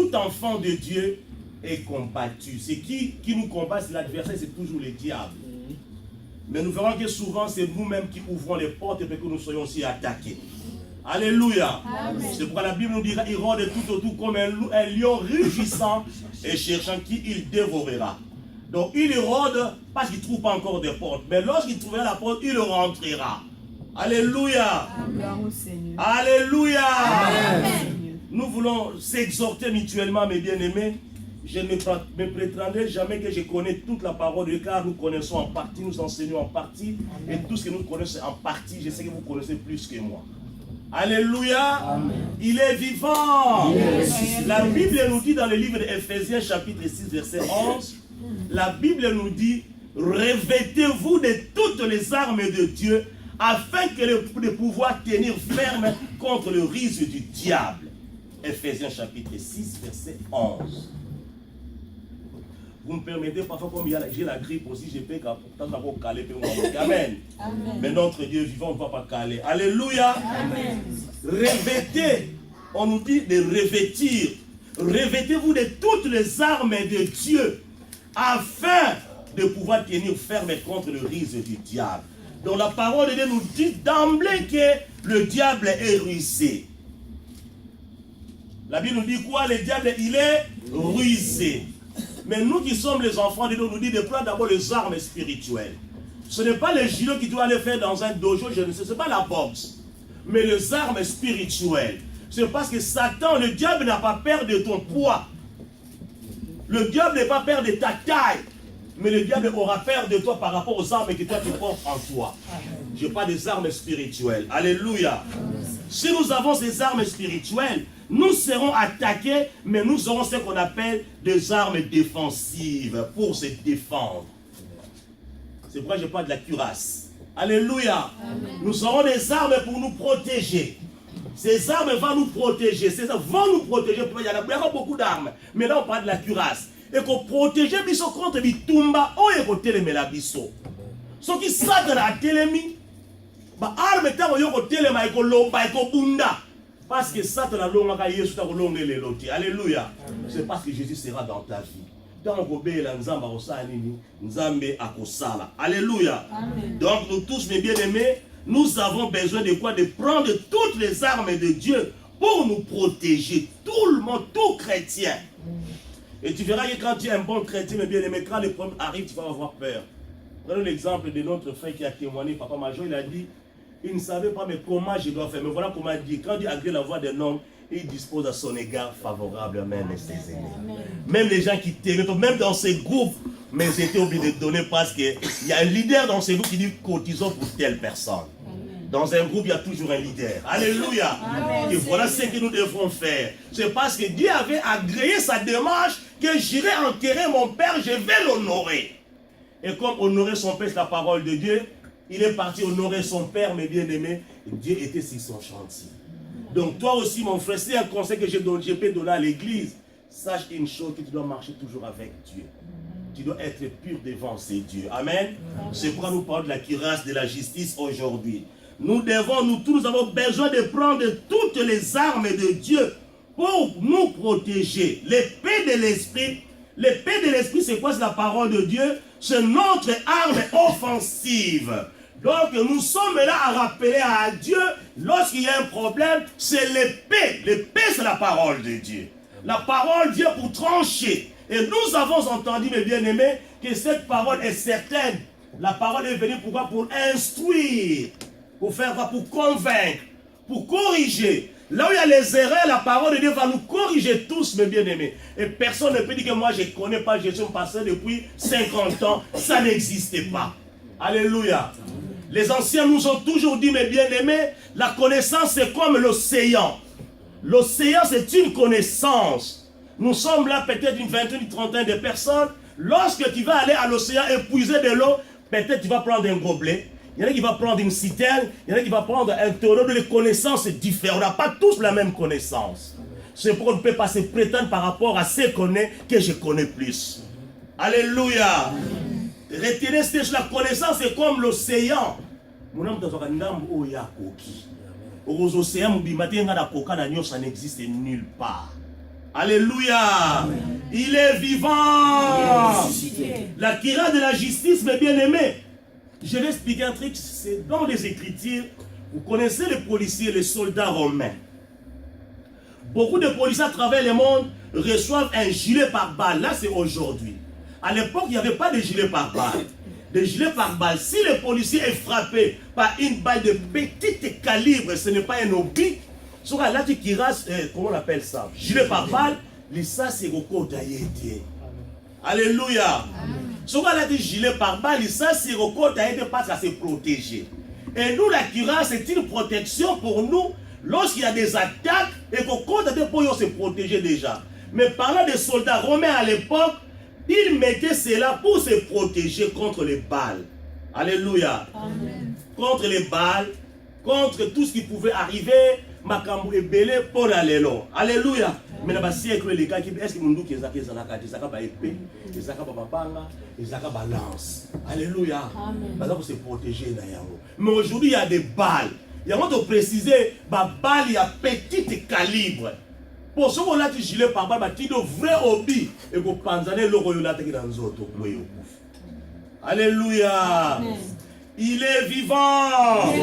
tout enfant de Dieu est combattu. C'est qui nous combat? C'est l'adversaire, c'est toujours le diable. Mais nous verrons que souvent, c'est nous-mêmes qui ouvrons les portes pour que nous soyons aussi attaqués. Alléluia. C'est pourquoi la Bible nous dit qu'il rôde tout autour comme un lion rugissant et cherchant qui il dévorera. Donc il rôde parce qu'il ne trouve pas encore de porte. Mais lorsqu'il trouvera la porte, il rentrera. Alléluia. Alléluia. Amen. Nous voulons s'exhorter mutuellement, mes bien-aimés. Je ne me prétendrai jamais que je connais toute la parole de Dieu, car nous connaissons en partie, nous enseignons en partie. Amen. Et tout ce que nous connaissons en partie, je sais que vous connaissez plus que moi. Alléluia. Amen. Il est vivant. Yes. La Bible nous dit dans le livre d'Éphésiens chapitre 6 verset 11, la Bible nous dit, revêtez-vous de toutes les armes de Dieu afin que de pouvoir tenir ferme contre le risque du diable. Éphésiens chapitre 6 verset 11. Vous me permettez, parfois comme j'ai la grippe aussi, je peux pourtant caler. Amen. Amen. Mais notre Dieu vivant ne va pas caler. Alléluia. Amen. Revêtez, on nous dit de revêtir. Revêtez-vous de toutes les armes de Dieu afin de pouvoir tenir ferme contre le risque du diable. Donc la parole de Dieu nous dit d'emblée que le diable est rusé. La Bible nous dit quoi? Le diable, il est rusé. Mais nous qui sommes les enfants de Dieu, nous dit de prendre d'abord les armes spirituelles. Ce n'est pas les judo qui doivent aller faire dans un dojo, je ne sais, ce n'est pas la boxe. Mais les armes spirituelles. C'est parce que Satan, le diable n'a pas peur de ton poids. Le diable n'a pas peur de ta taille. Mais le diable aura peur de toi par rapport aux armes que toi tu portes en toi. Je parle des armes spirituelles. Alléluia. Si nous avons ces armes spirituelles, nous serons attaqués, mais nous aurons ce qu'on appelle des armes défensives pour se défendre. C'est pourquoi je parle de la cuirasse. Alléluia. Amen. Nous aurons des armes pour nous protéger. Ces armes vont nous protéger. Ces armes vont nous protéger. Il y a beaucoup d'armes. Mais là, on parle de la cuirasse. Et qu'on protège biso contre bitumba, on est côté les melabiso. Ce qui s'attend à télémi, bah arme tant yo côté les maïko lomba eko bunda. Parce que Satan a longa Yesu ta longa les loti. Alléluia. C'est parce que Jésus sera dans ta vie. Dans le la nzamba osanini, nzambe akosala. Alléluia. Amen. Donc nous tous mes bien-aimés, nous avons besoin de quoi? De prendre toutes les armes de Dieu pour nous protéger. Tout le monde, tout chrétien. Et tu verras que quand tu es un bon chrétien, mes bien-aimés, quand les problèmes arrivent, tu vas avoir peur. Prenons l'exemple de notre frère qui a témoigné, Papa Major, il a dit, il ne savait pas mais comment je dois faire. Mais voilà comment il dit, quand il agrée la voix d'un homme, il dispose à son égard favorablement ses aînés. Même les gens qui t'aiment, même dans ces groupes, mais j'étais obligé de donner parce qu'il y a un leader dans ces groupes qui dit cotisons pour telle personne. Dans un groupe, il y a toujours un leader. Alléluia. Amen. Et voilà ce que nous devons faire. C'est parce que Dieu avait agréé sa démarche que j'irai enterrer mon père, je vais l'honorer. Et comme honorer son père, c'est la parole de Dieu, il est parti honorer son père, mes bien-aimés. Dieu était sur son chantier. Donc toi aussi, mon frère, c'est un conseil que je peux donner à l'église. Sache une chose, que tu dois marcher toujours avec Dieu. Tu dois être pur devant ces dieux. Amen. C'est pourquoi nous parlons de la cuirasse de la justice aujourd'hui. Nous avons besoin de prendre toutes les armes de Dieu pour nous protéger. L'épée de l'esprit. L'épée de l'esprit, c'est quoi? C'est la parole de Dieu. C'est notre arme offensive. Donc nous sommes là à rappeler à Dieu, lorsqu'il y a un problème, c'est l'épée. L'épée, c'est la parole de Dieu. La parole vient pour trancher. Et nous avons entendu, mes bien-aimés, que cette parole est certaine. La parole est venue pourquoi? Pour instruire. Pour faire quoi? Pour convaincre, pour corriger. Là où il y a les erreurs, la parole de Dieu va nous corriger tous, mes bien-aimés. Et personne ne peut dire que moi je ne connais pas Jésus passé depuis 50 ans. Ça n'existait pas. Alléluia. Les anciens nous ont toujours dit, mes bien-aimés, la connaissance c'est comme l'océan. L'océan c'est une connaissance. Nous sommes là peut-être une vingtaine, une trentaine de personnes. Lorsque tu vas aller à l'océan et puiser de l'eau, peut-être tu vas prendre un gobelet. Il y en a qui va prendre une citerne, il y en a qui va prendre un taureau. Les connaissances différentes. On n'a pas tous la même connaissance. C'est pourquoi on ne peut pas se prétendre par rapport à ce qu'on est que je connais plus. Alléluia. Retenez cette la connaissance, c'est comme l'océan. Ça n'existe nulle part. Alléluia. Amen. Il est vivant. La cuirasse de la justice, mes bien-aimés. Je vais expliquer un truc, c'est dans les Écritures. Vous connaissez les policiers, les soldats romains. Beaucoup de policiers à travers le monde reçoivent un gilet par balle. Là, c'est aujourd'hui. À l'époque, il n'y avait pas de gilet par balle. Des gilets par balle. Si le policier est frappé par une balle de petit calibre, ce n'est pas un hobby. Sur la cuirasse, comment on appelle ça? Gilet par balle, ça c'est au côté d'Aïe. Alléluia. Sur la gilet par balle, ça c'est au côté d'Aïe parce qu'à se protéger. Et nous, la cuirasse, c'est une protection pour nous lorsqu'il y a des attaques et qu'au côté d'Aïe pour se protéger déjà. Mais parlant des soldats romains à l'époque, ils mettaient cela pour se protéger contre les balles. Alléluia. Amen. Contre les balles, contre tout ce qui pouvait arriver. Makambu et belé pour aller là. Alléluia. Mais dans le siècle, les gars, est-ce que nous disons qu'ils ont une épée, ils ont une banga, ils ont une balance. Alléluia. Parce pour se protéger. Mais aujourd'hui, il y a des balles. Il y a de préciser, les balles, il y a petit calibre. Pour ce qu'on a dit gilet par balle, il y a vrai hobby. Et pour panzaner, le royaume est dans les autres. Alléluia. Il est vivant.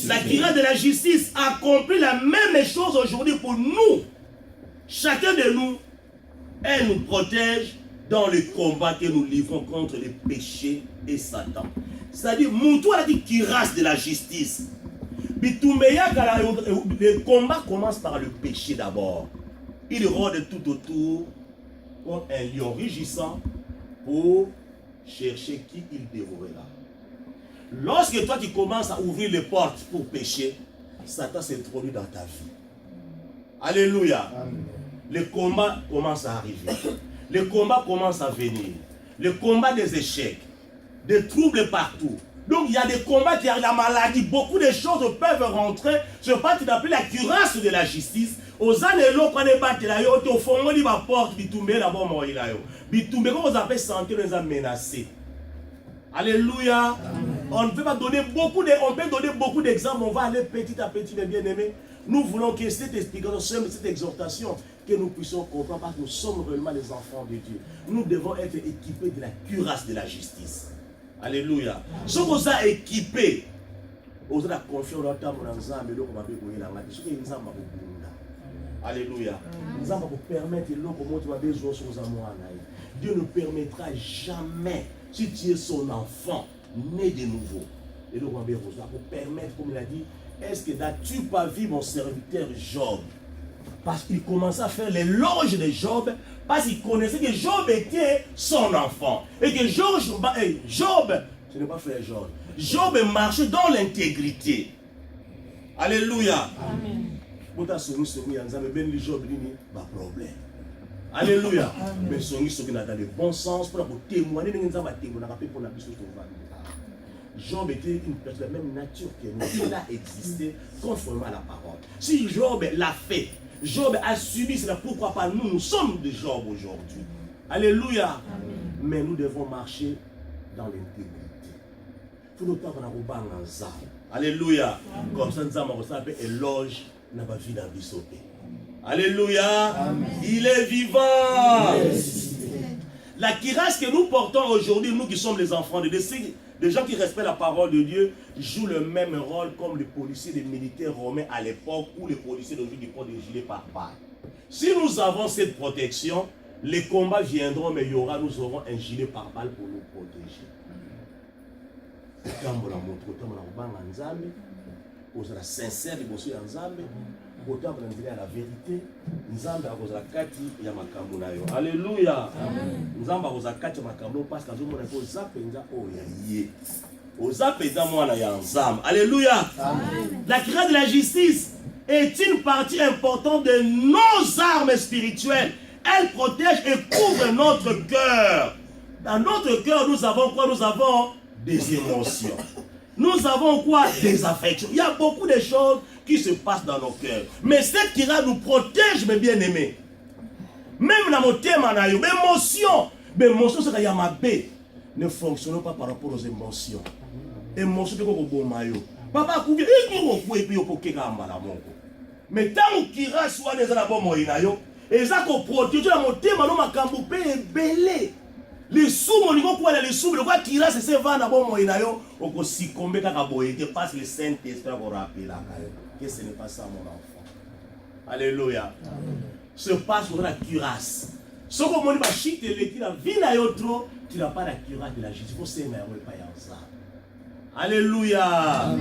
La cuirasse de la justice accomplit la même chose aujourd'hui pour nous. Chacun de nous, elle nous protège dans le combat que nous livrons contre les péchés et Satan. C'est-à-dire, Moutou a dit cuirasse de la justice. Le combat commence par le péché d'abord. Il rôde tout autour comme un lion rugissant pour chercher qui il dévorera. Lorsque toi tu commences à ouvrir les portes pour pécher, Satan s'introduit dans ta vie. Alléluia. Amen. Le combat commence à arriver. Le combat commence à venir. Le combat des échecs, des troubles partout. Donc il y a des combats qui arrivent, la maladie, beaucoup de choses peuvent rentrer. Je parle qu'il appelle la cuirasse de la justice. Aux années là, quand on bat la yo, au fond on va porte bitumbe d'abord mourir là yo. Bitumbe comment vous appelez santé nous a menacé. Alléluia. Amen. On peut pas donner beaucoup d'exemples. On va aller petit à petit, mes bien-aimés. Nous voulons que cette explication, cette exhortation, que nous puissions comprendre parce que nous sommes réellement les enfants de Dieu. Nous devons être équipés de la cuirasse de la justice. Alléluia. Ce qu'on a équipé, on a confiance dans ta monanzambe, donc on va bégoyer la main. Ce qui est une zamba pour nous. Alléluia. Nous allons vous permettre de comment tu vas besoin sur Dieu ne permettra jamais, si tu es son enfant, né de nouveau. Et donc on va pour permettre, comme il a dit, est-ce que n'as-tu pas vu mon serviteur Job? Parce qu'il commençait à faire l'éloge de Job, parce qu'il connaissait que Job était son enfant. Et que Job, ce n'est pas frère Job, Job marchait dans l'intégrité. Alléluia. Amen. Alléluia. Mais son dans le bon sens pour témoigner de Job était une personne de la même nature que nous. Il a existé conformément à la parole. Si Job l'a fait, Job a subi cela, pourquoi pas nous? Nous sommes de Job aujourd'hui. Alléluia. Amen. Mais nous devons marcher dans l'intégrité. Tout le temps qu'on a roubé en zam. Alléluia. Amen. Comme ça, nous avons fait éloge dans la vie d'Abisopé. Alléluia. Amen. Il est vivant. La cuirasse que nous portons aujourd'hui, nous qui sommes les enfants de Dieu, les gens qui respectent la parole de Dieu jouent le même rôle comme les policiers, les militaires romains à l'époque ou les policiers d'aujourd'hui qui portent des gilets par balle. Si nous avons cette protection, les combats viendront, mais nous aurons un gilet par balle pour nous protéger. Quand on est sincère et on autant qu'on a la vérité, nous avons la kati ya makambo na yo. Alléluia. Nous avons la kati ya makambo parce que nous avons la zapenza oyaye. Ozapenza mwana ya nzambe. Alléluia. La cuirasse de la justice est une partie importante de nos armes spirituelles. Elle protège et couvre notre cœur. Dans notre cœur, nous avons quoi? Nous avons des émotions. Nous avons quoi? Des affections. Il y a beaucoup de choses qui se passent dans nos cœurs. Mais cette cuirasse nous protège, mes bien-aimés. Même dans mon thème, mes émotions, c'est qu'il y a ma baie. Ne fonctionnent pas par rapport aux émotions. Émotions, c'est comme bon maillot. Papa, mais tant que cuirasse soit des alabos moïnayo, Et ça qu'on protège la montée, maintenant ma camboupé est belé. Les sous, mon niveau, quoi, les sous, le quoi qui reste, c'est va d'abord, mon inayo, au coup, si combien qu'à te passe le Saint-Esprit pour rappeler là, que ce n'est pas ça, mon enfant. Alléluia. Se passe pour la cuirasse. Ce qu'on m'a dit, tu la vie n'a trop, tu n'as pas la cuirasse de la justice. Il faut s'aimer, pas ça. Alléluia.